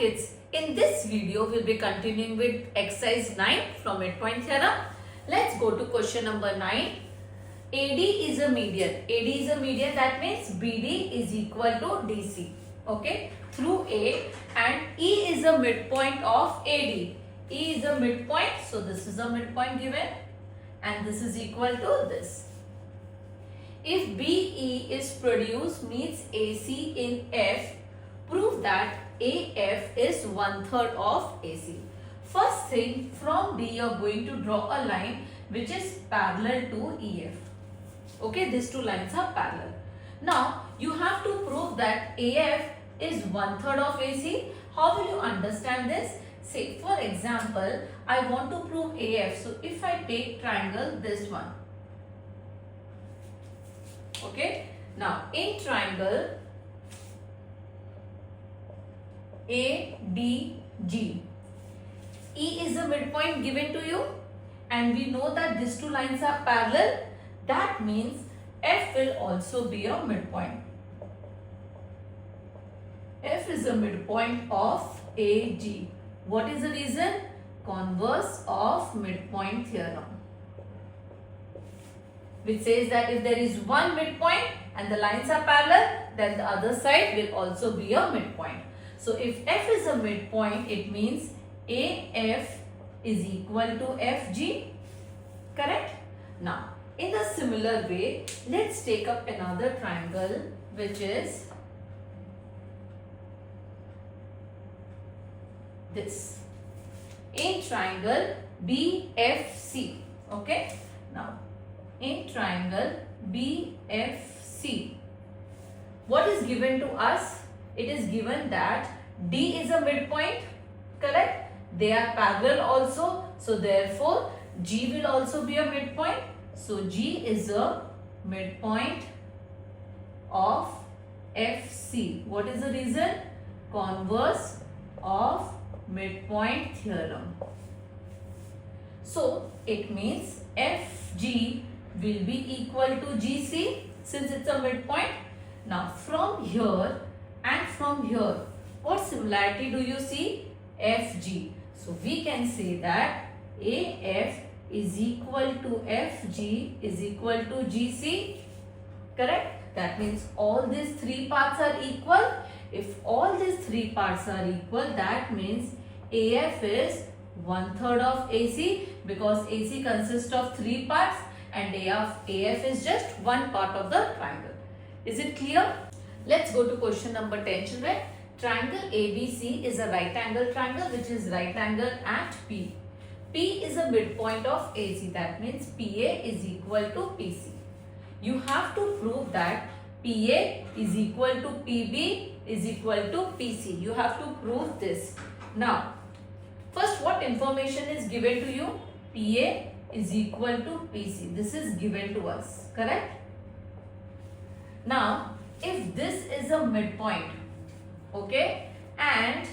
kids, in this video we'll be continuing with exercise 9 from midpoint theorem. Let's go to question number 9. AD is a median. AD is a median, that means BD is equal to DC. Okay, through A, and E is a midpoint of AD. E is a midpoint, so this is a midpoint given and this is equal to this. If BE is produced means AC in F, prove that AF is 1/3 of AC. First thing, from D you are going to draw a line which is parallel to EF. Okay, these two lines are parallel. Now you have to prove that AF is 1/3 of AC. How will you understand this? Say for example, I want to prove AF. So if I take triangle this one. Okay, now in triangle ADG, E is the midpoint given to you and we know that these two lines are parallel. That means F will also be a midpoint. F is the midpoint of AG. What is the reason? Converse of midpoint theorem, which says that if there is one midpoint and the lines are parallel, then the other side will also be a midpoint. So if F is a midpoint, it means AF is equal to FG, correct? Now, in the similar way, let's take up another triangle which is this. In triangle BFC, okay? Now, in triangle BFC, what is given to us? It is given that D is a midpoint, correct? They are parallel also, so therefore G will also be a midpoint. So G is a midpoint of FC. What is the reason? Converse of midpoint theorem. So it means FG will be equal to GC since it's a midpoint. Now from here and from here, what similarity do you see? FG. So we can say that AF is equal to FG is equal to GC, correct? That means all these three parts are equal. If all these three parts are equal, that means AF is 1/3 of AC, because AC consists of three parts and AF is just one part of the triangle. Is it clear? Let's go to question number 10, children. Triangle ABC is a right angle triangle which is right angle at P. P is a midpoint of AC, that means PA is equal to PC. You have to prove that PA is equal to PB is equal to PC. You have to prove this. Now, first what information is given to you? PA is equal to PC. This is given to us, correct? Now, if this is a midpoint, okay, and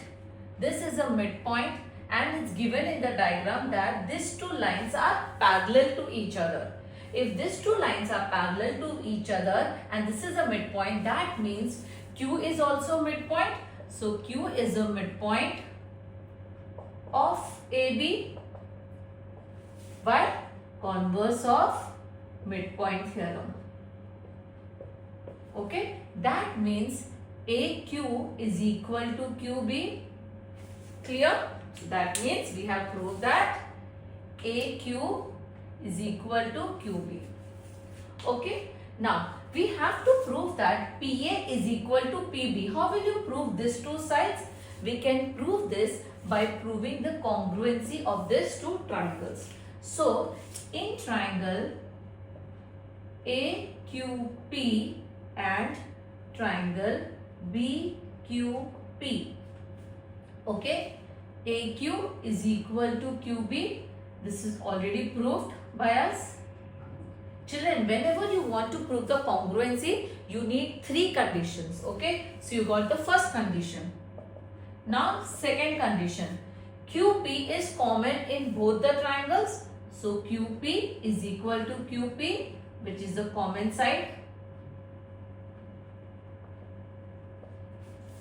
this is a midpoint, and it's given in the diagram that these two lines are parallel to each other. If these two lines are parallel to each other and this is a midpoint, that means Q is also midpoint. So Q is a midpoint of AB by converse of midpoint theorem. Okay, that means AQ is equal to QB. Clear? That means we have proved that AQ is equal to QB. Okay. Now, we have to prove that PA is equal to PB. How will you prove these two sides? We can prove this by proving the congruency of these two triangles. So, in triangle AQP and triangle BQP, okay, AQ is equal to QB. This is already proved by us. Children, whenever you want to prove the congruency, you need three conditions. Okay, so you got the first condition. Now, second condition. QP is common in both the triangles. So, QP is equal to QP, which is the common side.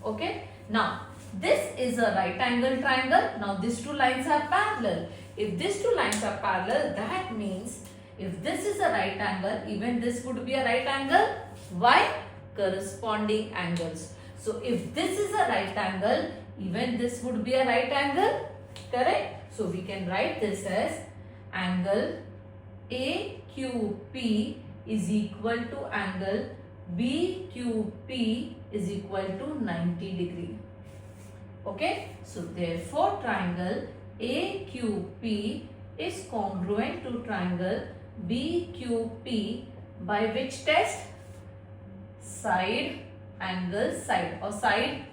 Okay. Now, this is a right angle triangle. Now these two lines are parallel. If these two lines are parallel, that means if this is a right angle, even this would be a right angle. Why? Corresponding angles. So if this is a right angle, even this would be a right angle. Correct? So we can write this as angle AQP is equal to angle BQP is equal to 90 degree. Okay? So therefore triangle AQP is congruent to triangle BQP by which test? Side angle side, or side,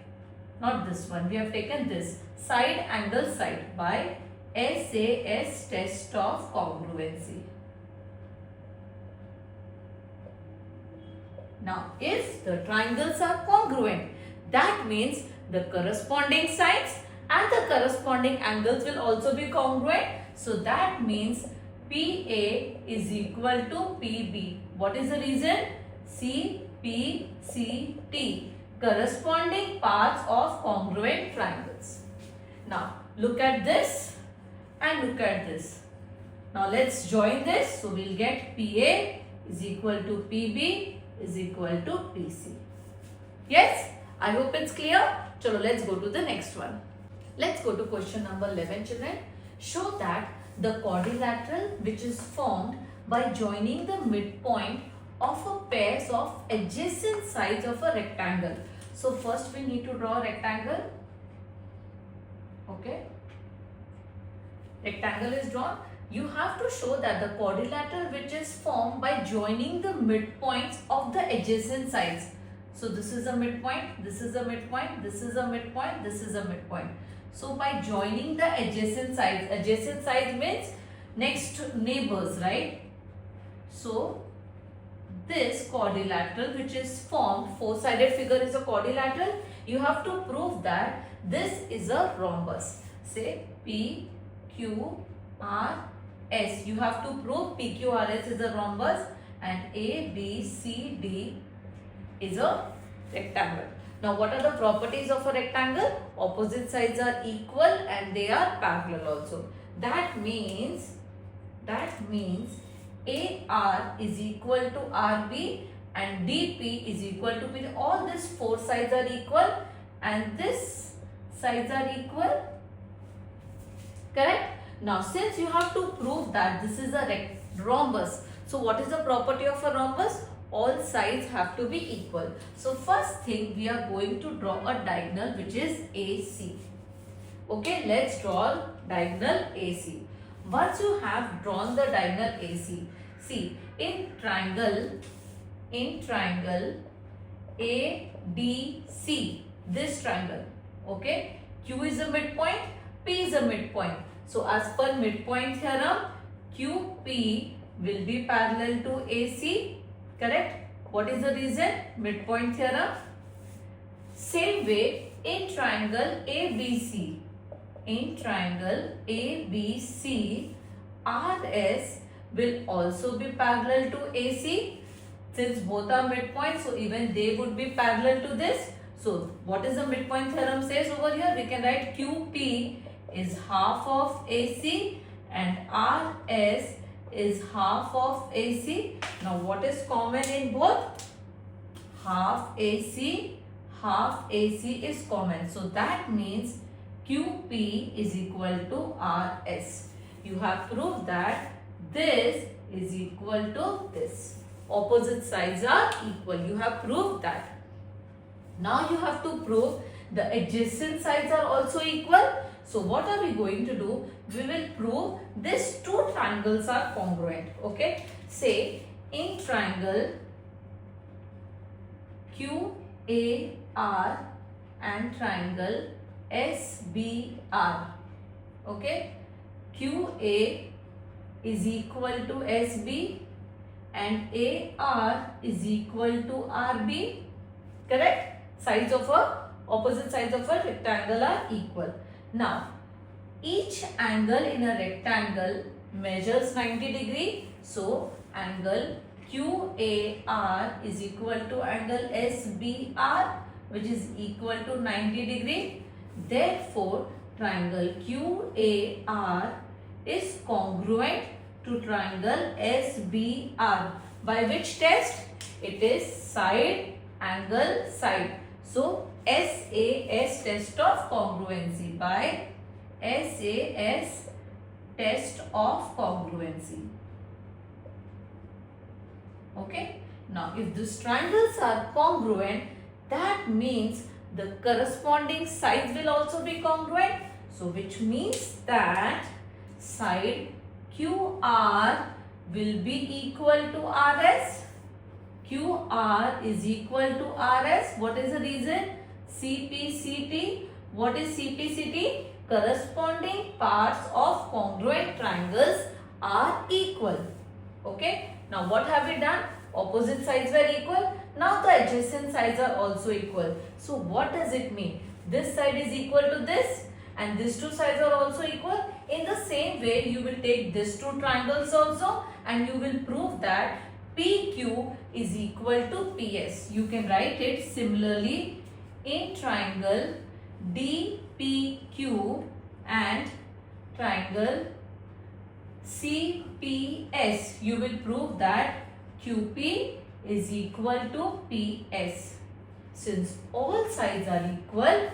not this one, we have taken this, side angle side by SAS test of congruency. Now if the triangles are congruent, that means the corresponding sides and the corresponding angles will also be congruent. So that means PA is equal to PB. What is the reason? CPCT, corresponding parts of congruent triangles. Now look at this and look at this. Now let's join this. So we'll get PA is equal to PB is equal to PC. Yes? I hope it's clear. Chalo, let's go to the next one. Let's go to question number 11, children. Show that the quadrilateral which is formed by joining the midpoint of a pairs of adjacent sides of a rectangle. So first we need to draw a rectangle. Okay. Rectangle is drawn. You have to show that the quadrilateral which is formed by joining the midpoints of the adjacent sides. So this is a midpoint, this is a midpoint, this is a midpoint, this is a midpoint. So by joining the adjacent sides means next neighbors, right? So this quadrilateral which is formed, four-sided figure is a quadrilateral. You have to prove that this is a rhombus. Say P, Q, R, S. You have to prove P, Q, R, S is a rhombus and A, B, C, D is a rectangle. Now what are the properties of a rectangle? Opposite sides are equal and they are parallel also. That means AR is equal to RB and DP is equal to P. All these four sides are equal and this sides are equal. Correct? Now since you have to prove that this is a rhombus, so what is the property of a rhombus? All sides have to be equal. So first thing we are going to draw a diagonal which is AC. Okay, let's draw diagonal AC. Once you have drawn the diagonal AC, see in triangle ABC, this triangle, okay, Q is a midpoint, P is a midpoint. So as per midpoint theorem, QP will be parallel to AC. Correct? What is the reason? Midpoint theorem. Same way in triangle ABC. RS will also be parallel to AC. Since both are midpoints, so even they would be parallel to this. So what is the midpoint theorem says over here? We can write QP is half of AC and RS is half of AC. Now what is common in both? Half AC is common. So that means QP is equal to RS. You have proved that this is equal to this. Opposite sides are equal. You have proved that. Now you have to prove the adjacent sides are also equal. So what are we going to do? We will prove these two triangles are congruent. Okay. Say in triangle QAR and triangle SBR. Okay. QA is equal to SB and AR is equal to RB. Correct? Opposite sides of a rectangle are equal. Now, each angle in a rectangle measures 90 degree. So, angle QAR is equal to angle SBR, which is equal to 90 degree. Therefore, triangle QAR is congruent to triangle SBR. By which test? It is side, angle, side. So, SAS test of congruency, by SAS test of congruency. Okay. Now, if these triangles are congruent, that means the corresponding sides will also be congruent. So, which means that side QR will be equal to RS. QR is equal to RS. What is the reason? CPCT. What is CPCT? Corresponding parts of congruent triangles are equal. Okay. Now, what have we done? Opposite sides were equal. Now, the adjacent sides are also equal. So, what does it mean? This side is equal to this and these two sides are also equal. In the same way, you will take these two triangles also and you will prove that PQ is equal to PS. You can write it similarly in triangle DPQ and triangle CPS. You will prove that QP is equal to PS. Since all sides are equal,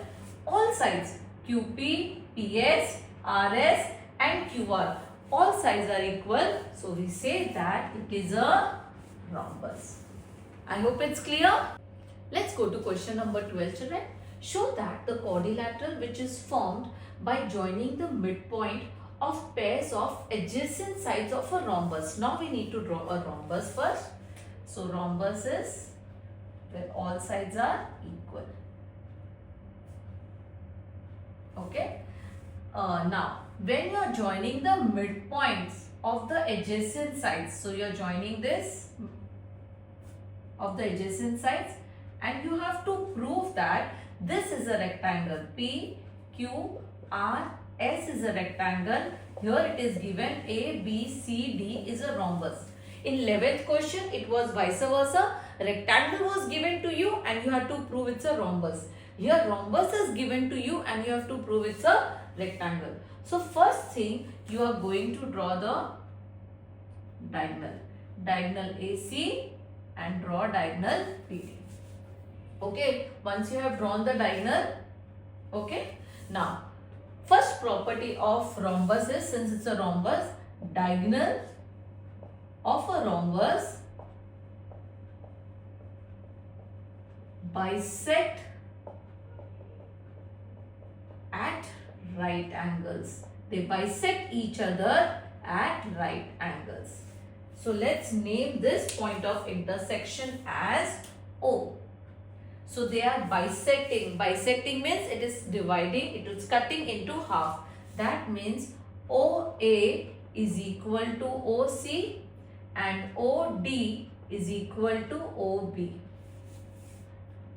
all sides QP, PS, RS and QR, all sides are equal. So, we say that it is a rhombus. I hope it's clear. Let's go to question number 12, children. Show that the quadrilateral which is formed by joining the midpoint of pairs of adjacent sides of a rhombus. Now, we need to draw a rhombus first. So, rhombus is where all sides are equal. Okay. Now, when you are joining the midpoints of the adjacent sides, so you are joining this of the adjacent sides and you have to prove that this is a rectangle. P, Q, R, S is a rectangle. Here it is given A, B, C, D is a rhombus. In 11th question, it was vice versa. Rectangle was given to you and you have to prove it's a rhombus. Here rhombus is given to you and you have to prove it's a rectangle. So, first thing you are going to draw the diagonal. Diagonal AC and draw diagonal PD. Okay. Once you have drawn the diagonal, okay. Now, first property of rhombus is, since it's a rhombus, diagonal of a rhombus bisect at right angles. They bisect each other at right angles. So, let's name this point of intersection as O. So, they are bisecting. Bisecting means it is dividing, it is cutting into half. That means OA is equal to OC and OD is equal to OB.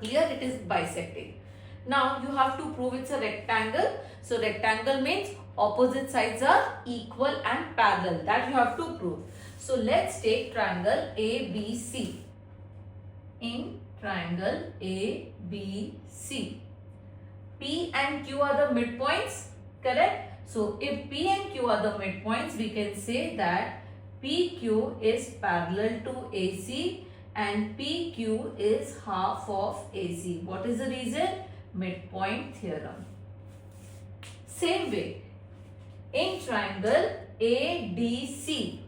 Clear? It is bisecting. Now, you have to prove it's a rectangle. So, rectangle means opposite sides are equal and parallel. That you have to prove. So, let's take triangle ABC. In triangle ABC, P and Q are the midpoints, correct? So, if P and Q are the midpoints, we can say that PQ is parallel to AC and PQ is half of AC. What is the reason? Midpoint theorem. Same way, in triangle ADC,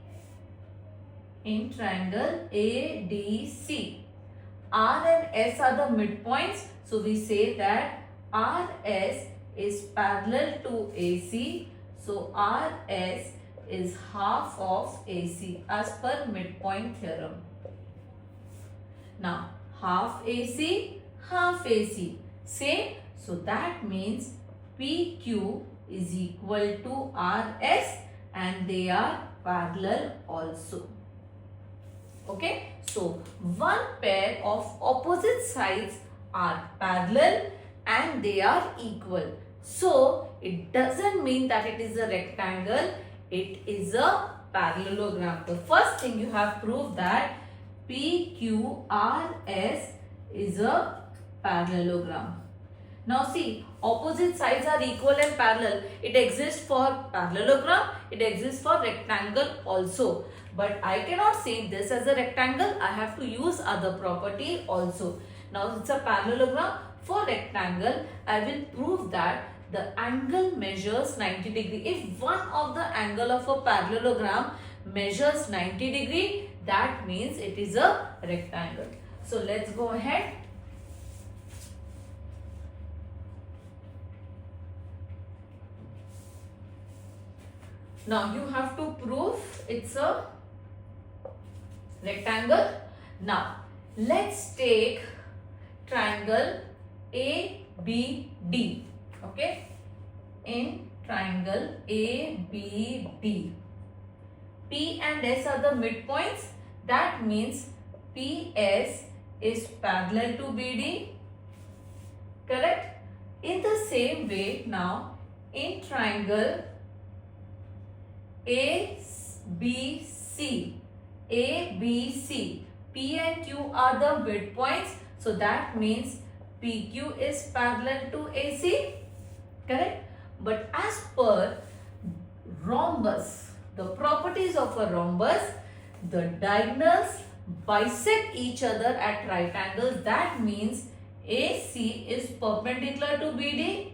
in triangle ADC, R and S are the midpoints. So, we say that RS is parallel to AC. So, RS is half of AC as per midpoint theorem. Now, half AC, half AC. Same. So, that means PQ is equal to RS and they are parallel also. Okay. So, one pair of opposite sides are parallel and they are equal. So, it doesn't mean that it is a rectangle. It is a parallelogram. The first thing you have proved that PQRS is a parallelogram. Now see, opposite sides are equal and parallel. It exists for parallelogram, it exists for rectangle also. But I cannot say this as a rectangle, I have to use other property also. Now it's a parallelogram. For rectangle, I will prove that the angle measures 90 degree. If one of the angle of a parallelogram measures 90 degree, that means it is a rectangle. So let's go ahead. Now you have to prove it's a rectangle. Now let's take triangle ABD. Okay, in triangle ABD, P and S are the midpoints. That means PS is parallel to BD. Correct? In the same way, now in triangle ABC, P and Q are the midpoints. So that means PQ is parallel to AC. Correct? But as per rhombus, the properties of a rhombus, the diagonals bisect each other at right angles. That means AC is perpendicular to BD.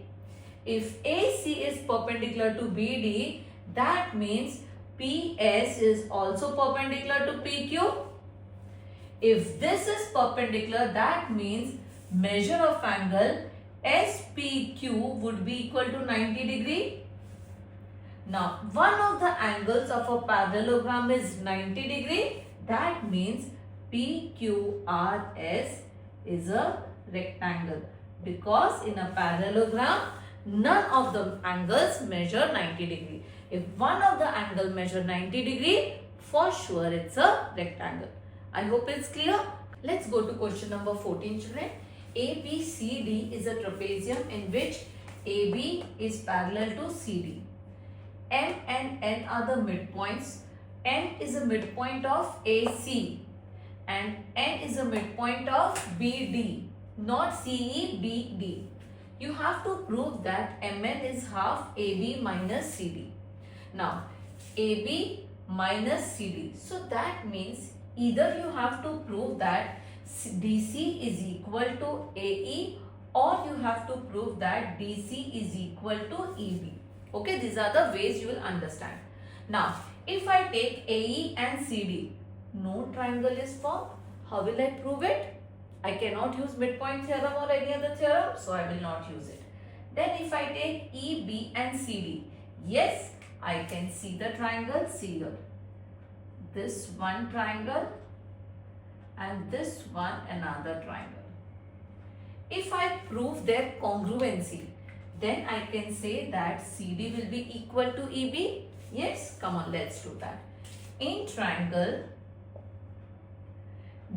If AC is perpendicular to BD, that means PS is also perpendicular to PQ. If this is perpendicular, that means measure of angle SPQ would be equal to 90 degree. Now, one of the angles of a parallelogram is 90 degree. That means PQRS is a rectangle, because in a parallelogram, none of the angles measure 90 degree. If one of the angle measure 90 degree, for sure it's a rectangle. I hope it's clear. Let's go to question number 14, children. ABCD is a trapezium in which AB is parallel to CD. M and N are the midpoints. M is a midpoint of AC and N is a midpoint of BD, not CE, BD. You have to prove that MN is half AB minus CD. Now, AB minus CD. So that means either you have to prove that DC is equal to AE, or you have to prove that DC is equal to EB. Okay, these are the ways you will understand. Now, if I take AE and CD, no triangle is formed. How will I prove it? I cannot use midpoint theorem or any other theorem, so I will not use it. Then if I take EB and CD, yes, I can see the triangle. See here, this one triangle and this one another triangle. If I prove their congruency, then I can say that CD will be equal to EB. Yes, come on, let's do that. In triangle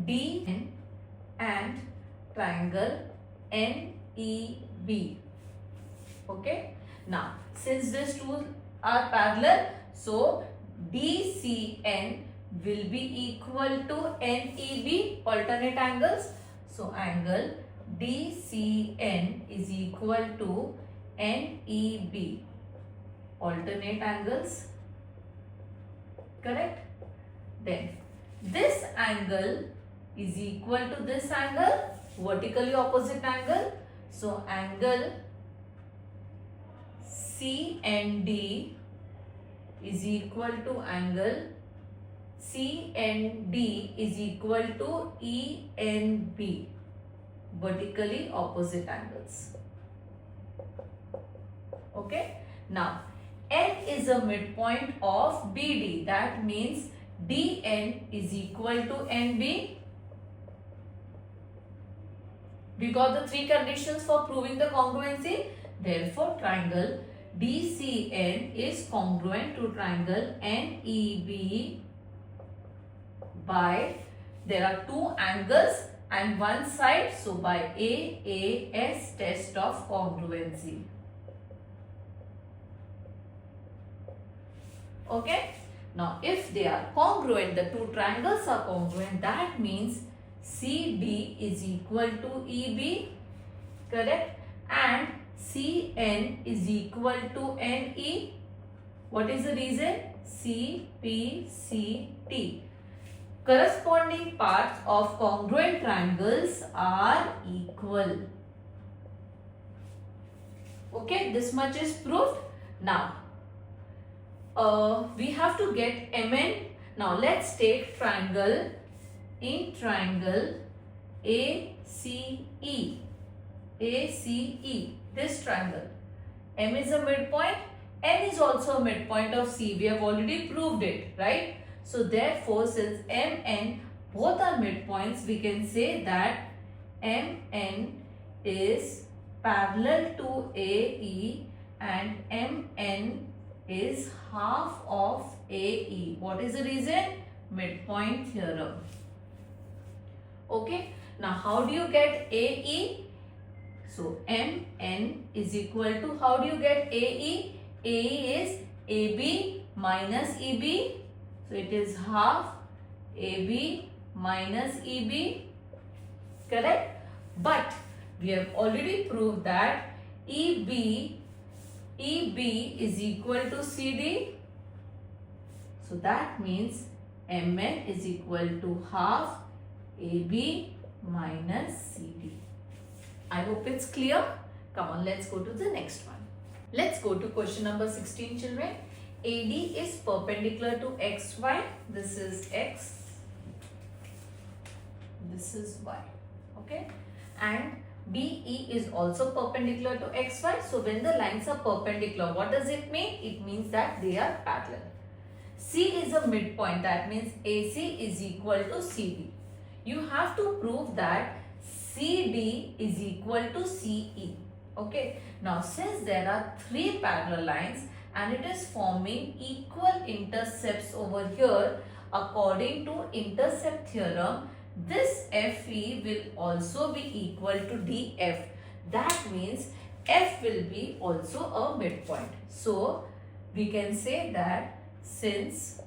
DN and triangle NEB. Okay. Now, since these two are parallel, so DCN will be equal to NEB, alternate angles. So, angle DCN is equal to NEB, alternate angles. Correct? Then, this angle is equal to this angle, vertically opposite angle. So, angle CND is equal to angle CND is equal to ENB, vertically opposite angles. Okay. Now, N is a midpoint of BD. That means DN is equal to NB. We got the three conditions for proving the congruency. Therefore, triangle DCN is congruent to triangle NEB by, there are two angles and one side, so by AAS test of congruency. Okay. Now, if they are congruent, the two triangles are congruent, that means CD is equal to EB, correct? And CN is equal to NE. What is the reason? CPCT. Corresponding parts of congruent triangles are equal. Okay, this much is proved. Now, we have to get MN. Now, let's take triangle ACE. This triangle. M is a midpoint. N is also a midpoint of C. We have already proved it, right? So, therefore, since MN both are midpoints, we can say that MN is parallel to AE and MN is half of AE. What is the reason? Midpoint theorem. Okay. Now, how do you get AE? So, MN is equal to, how do you get AE? AE is AB minus EB. So, it is half AB minus EB. Correct? But, we have already proved that EB is equal to CD. So, that means MN is equal to half AB minus CD. I hope it's clear. Come on, let's go to the next one. Let's go to question number 16, children. AD is perpendicular to XY. This is X. This is Y. Okay. And BE is also perpendicular to XY. So, when the lines are perpendicular, what does it mean? It means that they are parallel. C is a midpoint. That means AC is equal to CD. You have to prove that CD is equal to CE. Okay. Now, since there are three parallel lines and it is forming equal intercepts over here, according to intercept theorem, this FE will also be equal to DF. That means F will be also a midpoint. So, we can say that since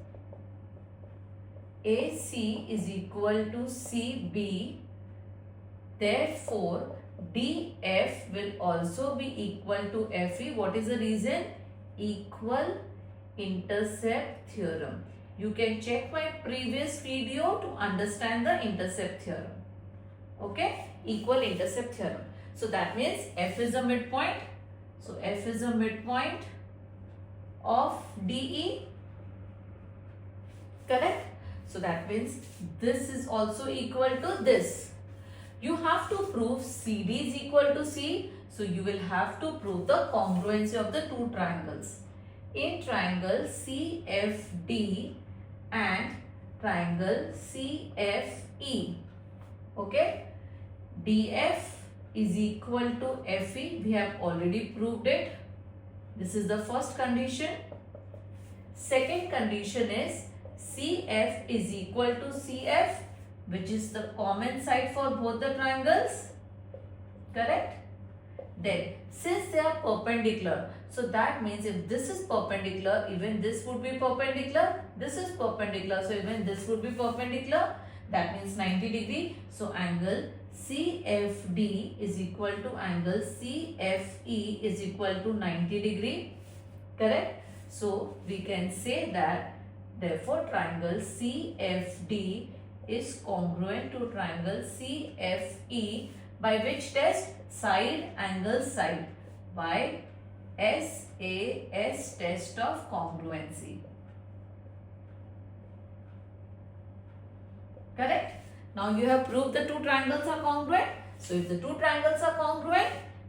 AC is equal to CB, therefore DF will also be equal to FE. What is the reason? Equal intercept theorem. You can check my previous video to understand the intercept theorem. Okay? Equal intercept theorem. So, that means F is a midpoint. So, F is a midpoint of DE. Correct? So, that means this is also equal to this. You have to prove CD is equal to C. So, you will have to prove the congruency of the two triangles. In triangle CFD and triangle CFE. Okay. DF is equal to FE. We have already proved it. This is the first condition. Second condition is CF is equal to CF, which is the common side for both the triangles. Correct? Then, since they are perpendicular, so that means if this is perpendicular, even this would be perpendicular. This is perpendicular, so even this would be perpendicular. That means 90 degree. So, angle CFD is equal to angle CFE is equal to 90 degree. Correct? So, we can say that therefore triangle CFD is congruent to triangle CFE by which test? Side angle side, by SAS test of congruency. Correct? Now you have proved the two triangles are congruent. So if the two triangles are congruent,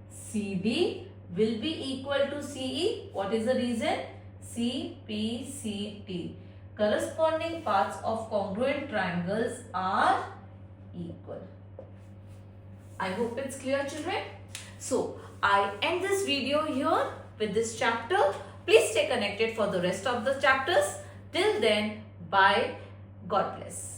CD will be equal to CE. What is the reason? CPCT. Corresponding parts of congruent triangles are equal. I hope it's clear, children. So, I end this video here with this chapter. Please stay connected for the rest of the chapters. Till then, bye. God bless.